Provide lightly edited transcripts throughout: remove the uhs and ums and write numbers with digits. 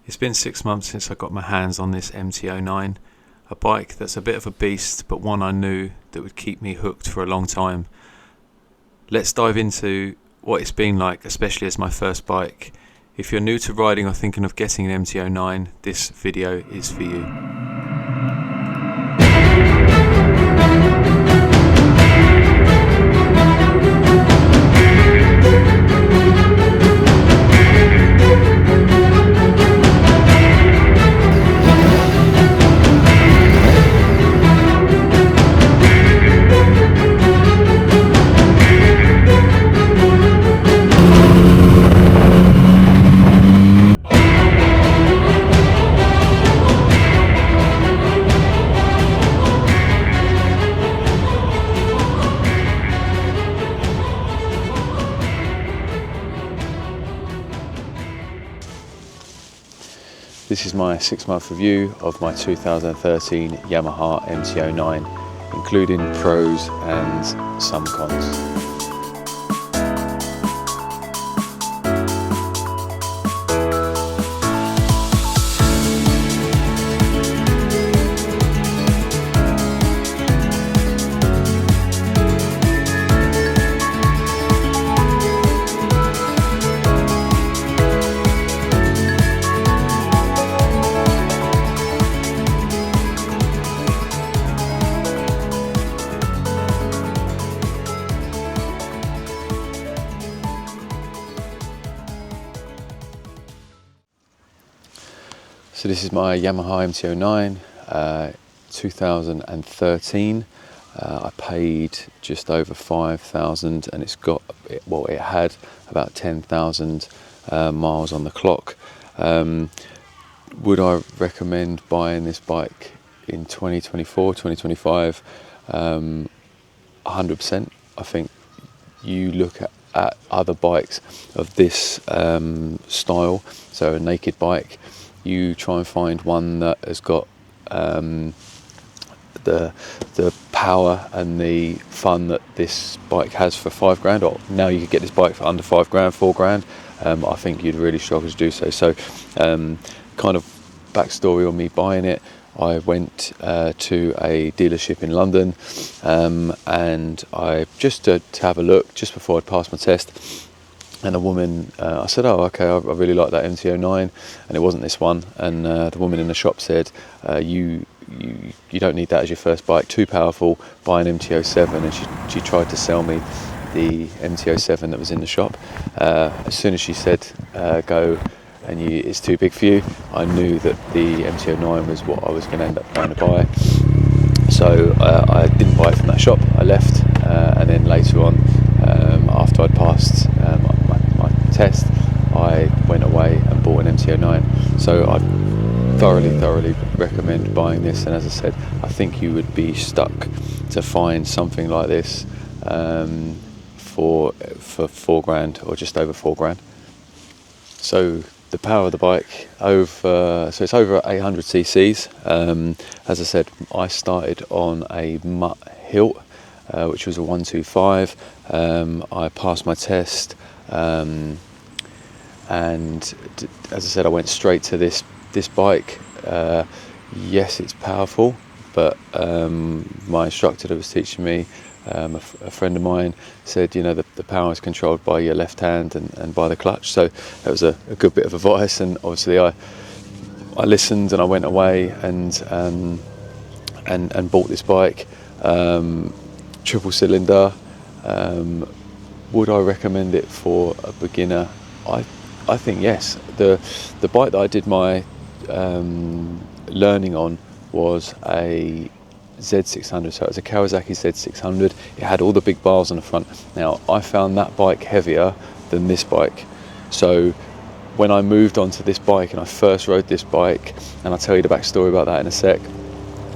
It's been 6 months since I got my hands on this MT-09, a bike that's a bit of a beast, but one I knew that would keep me hooked for a long time. Let's dive into what it's been like, especially as my first bike. If you're new to riding or thinking of getting an MT-09, this video is for you. This is my 6-month review of my 2013 Yamaha MT-09, including pros and some cons. So this is my Yamaha MT-09, 2013. I paid just over 5,000 and it had about 10,000 miles on the clock. Would I recommend buying this bike in 2024, 2025? 100%. I think you look at other bikes of this style, so a naked bike, you try and find one that has got the power and the fun that this bike has for £5,000, or now you could get this bike for under £5,000, £4,000. I think you'd really struggle to do so. So kind of backstory on me buying it, I went to a dealership in London and I just to have a look just before I'd passed my test. And a woman, I said, oh, okay, I really like that MT-09, and it wasn't this one. And the woman in the shop said, you don't need that as your first bike, too powerful, buy an MT-07. And she tried to sell me the MT-07 that was in the shop. As soon as she said, go, and it's too big for you, I knew that the MT-09 was what I was going to end up trying to buy. So I didn't buy it from that shop, I left, and then later on, after I'd passed my test, I went away and bought an MT-09. So I thoroughly recommend buying this, and as I said, I think you would be stuck to find something like this for £4,000 or just over £4,000. So the power of the bike, so it's over 800 cc's. As I said, I started on a Mutt Hilt, which was a 125. I passed my test, and as I said, I went straight to this bike. Yes, it's powerful, but my instructor that was teaching me, a friend of mine, said, you know, the power is controlled by your left hand and by the clutch. So that was a good bit of advice, and obviously I listened and I went away and bought this bike. Triple cylinder. Would I recommend it for a beginner? I think yes. The bike that I did my learning on was a Z600, so it was a Kawasaki Z600. It had all the big bars on the front. Now I found that bike heavier than this bike, so when I moved on to this bike and I first rode this bike, and I'll tell you the backstory about that in a sec.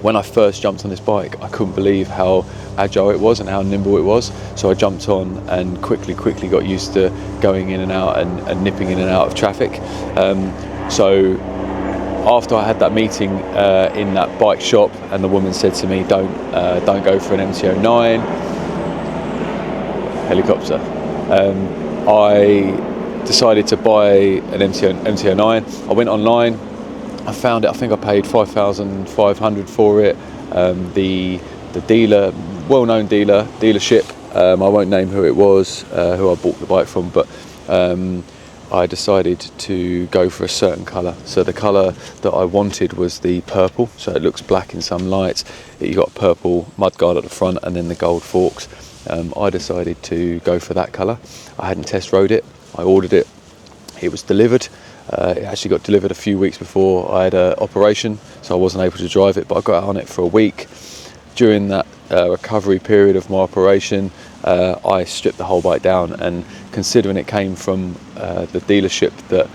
When I first jumped on this bike, I couldn't believe how agile it was and how nimble it was. So I jumped on and quickly got used to going in and out and nipping in and out of traffic. So after I had that meeting in that bike shop, and the woman said to me, don't go for an MT-09, helicopter. I decided to buy an MT-09. I went online, I found it. I think I paid 5,500 for it. The dealer, well-known dealership, I won't name who it was, who I bought the bike from, but I decided to go for a certain colour. So the colour that I wanted was the purple, so it looks black in some lights. You got purple mudguard at the front and then the gold forks. I decided to go for that colour. I hadn't test rode it. I ordered it. It was delivered. It actually got delivered a few weeks before I had an operation, so I wasn't able to drive it, but I got out on it for a week. During that recovery period of my operation, I stripped the whole bike down, and considering it came from the dealership that,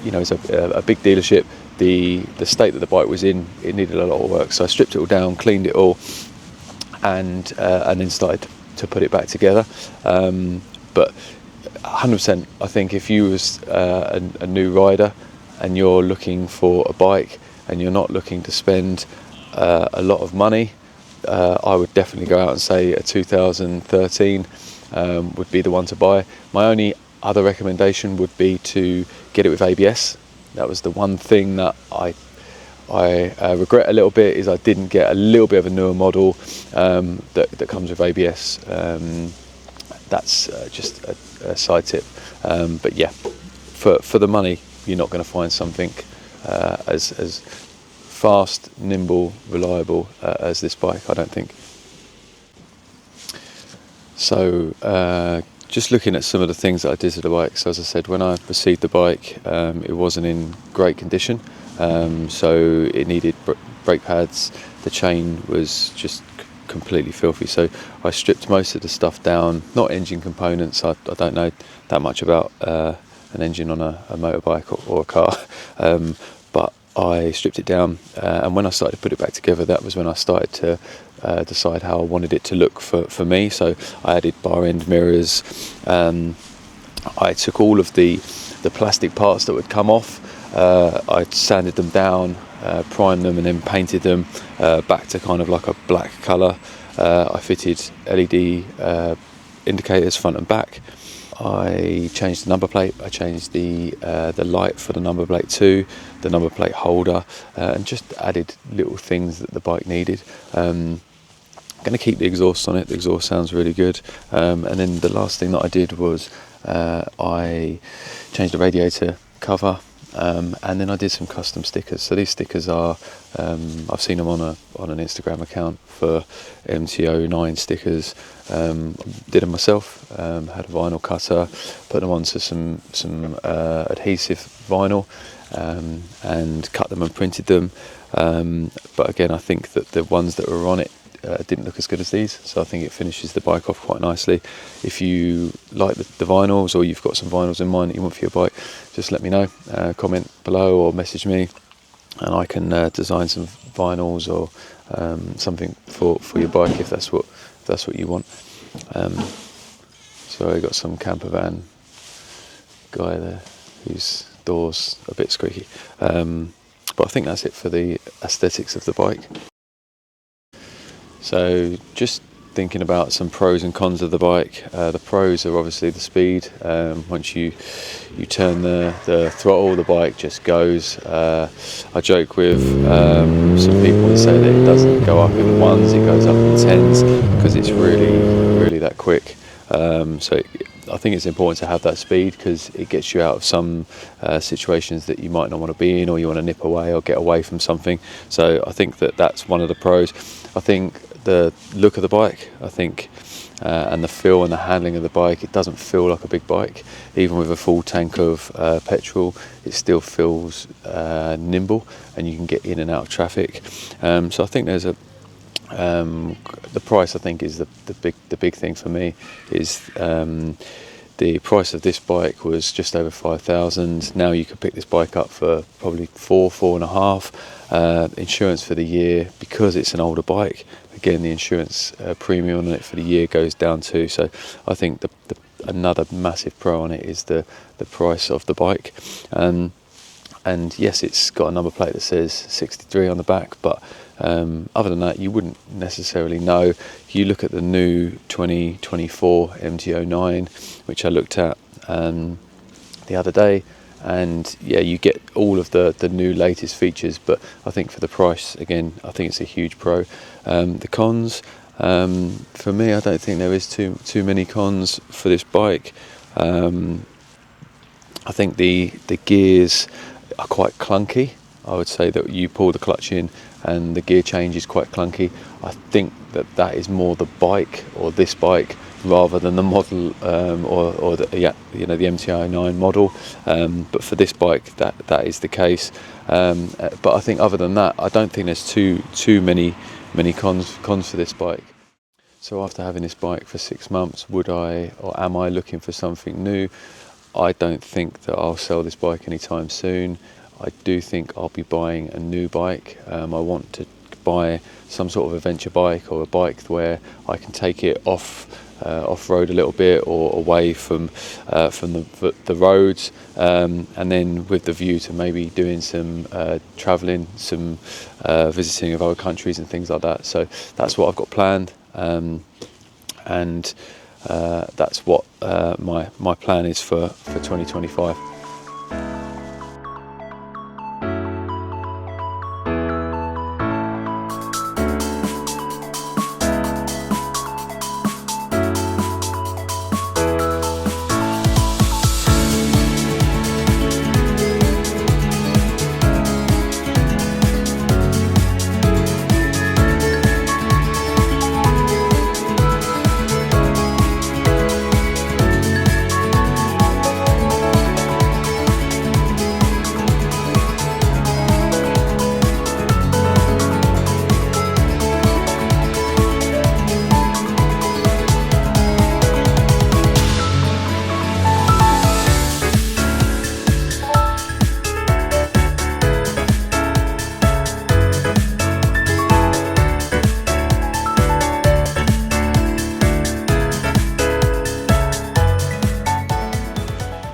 you know, is a big dealership, the state that the bike was in, it needed a lot of work. So I stripped it all down, cleaned it all, and then started to put it back together. But 100%, I think if you was a new rider and you're looking for a bike and you're not looking to spend a lot of money, I would definitely go out and say a 2013 would be the one to buy. My only other recommendation would be to get it with ABS. That was the one thing that I regret a little bit, is I didn't get a little bit of a newer model that comes with ABS. That's just a side tip. But yeah, for the money, you're not going to find something as fast, nimble, reliable as this bike, I don't think. So just looking at some of the things that I did to the bike. So as I said, when I received the bike, it wasn't in great condition. So it needed brake pads. The chain was just completely filthy. So I stripped most of the stuff down, not engine components. I don't know that much about an engine on a motorbike or a car. But I stripped it down, and when I started to put it back together, that was when I started to decide how I wanted it to look for me. So I added bar end mirrors. I took all of the plastic parts that would come off. I sanded them down, primed them, and then painted them back to kind of like a black colour. I fitted LED indicators front and back. I changed the number plate. I changed the light for the number plate too, the number plate holder, and just added little things that the bike needed. I'm going to keep the exhaust on it. The exhaust sounds really good. And then the last thing that I did was I changed the radiator cover. And then I did some custom stickers. So these stickers are, I've seen them on an Instagram account for MT-09 stickers. Did them myself. Had a vinyl cutter, put them onto some adhesive vinyl, and cut them and printed them. But again, I think that the ones that were on it didn't look as good as these, so I think it finishes the bike off quite nicely. If you like the vinyls, or you've got some vinyls in mind that you want for your bike, just let me know. Comment below or message me, and I can design some vinyls or something for your bike if that's what you want. So I got some camper van guy there whose door's a bit squeaky. But I think that's it for the aesthetics of the bike. So just thinking about some pros and cons of the bike. The pros are obviously the speed. Once you turn the throttle, the bike just goes. I joke with some people that say that it doesn't go up in ones, it goes up in tens, because it's really that quick. So I think it's important to have that speed, because it gets you out of some situations that you might not want to be in, or you want to nip away or get away from something. So I think that's one of the pros. I think the look of the bike, and the feel and the handling of the bike, it doesn't feel like a big bike. Even with a full tank of petrol, it still feels nimble, and you can get in and out of traffic. So I think there's the price, I think, is the big thing for me. Is the price of this bike was just over 5,000. Now you could pick this bike up for probably 4.5. Insurance for the year, because it's an older bike, again, the insurance premium on it for the year goes down too. So I think another massive pro on it is the price of the bike. And yes, it's got a number plate that says 63 on the back, but other than that, you wouldn't necessarily know. You look at the new 2024 MT-09, which I looked at, the the other day, and yeah, you get all of the new latest features, but I think for the price, again, I think it's a huge pro. The cons, for me, I don't think there is too many cons for this bike. I think the gears are quite clunky. I would say that you pull the clutch in and the gear change is quite clunky. I think that is more the bike, or this bike, rather than the model, or the the MT-09 model. But for this bike, that is the case. But I think other than that, I don't think there's too many cons for this bike. So after having this bike for 6 months, would I, or am I looking for something new? I don't think that I'll sell this bike anytime soon. I do think I'll be buying a new bike. I want to buy some sort of adventure bike, or a bike where I can take it off-road a little bit, or away from the roads, and then with the view to maybe doing some travelling, some visiting of other countries and things like that. So that's what I've got planned, and that's what my plan is for 2025.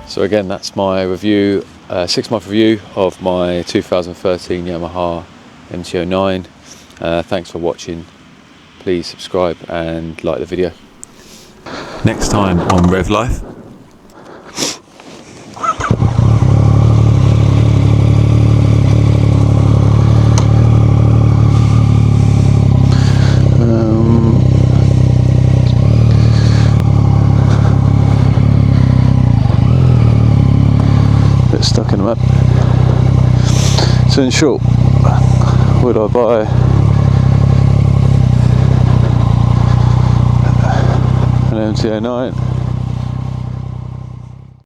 So again, that's my review, 6-month review of my 2013 Yamaha MT-09. Thanks for watching. Please subscribe and like the video. Next time on Rev Life. Stuck in the mud. So in short, would I buy an MT-09?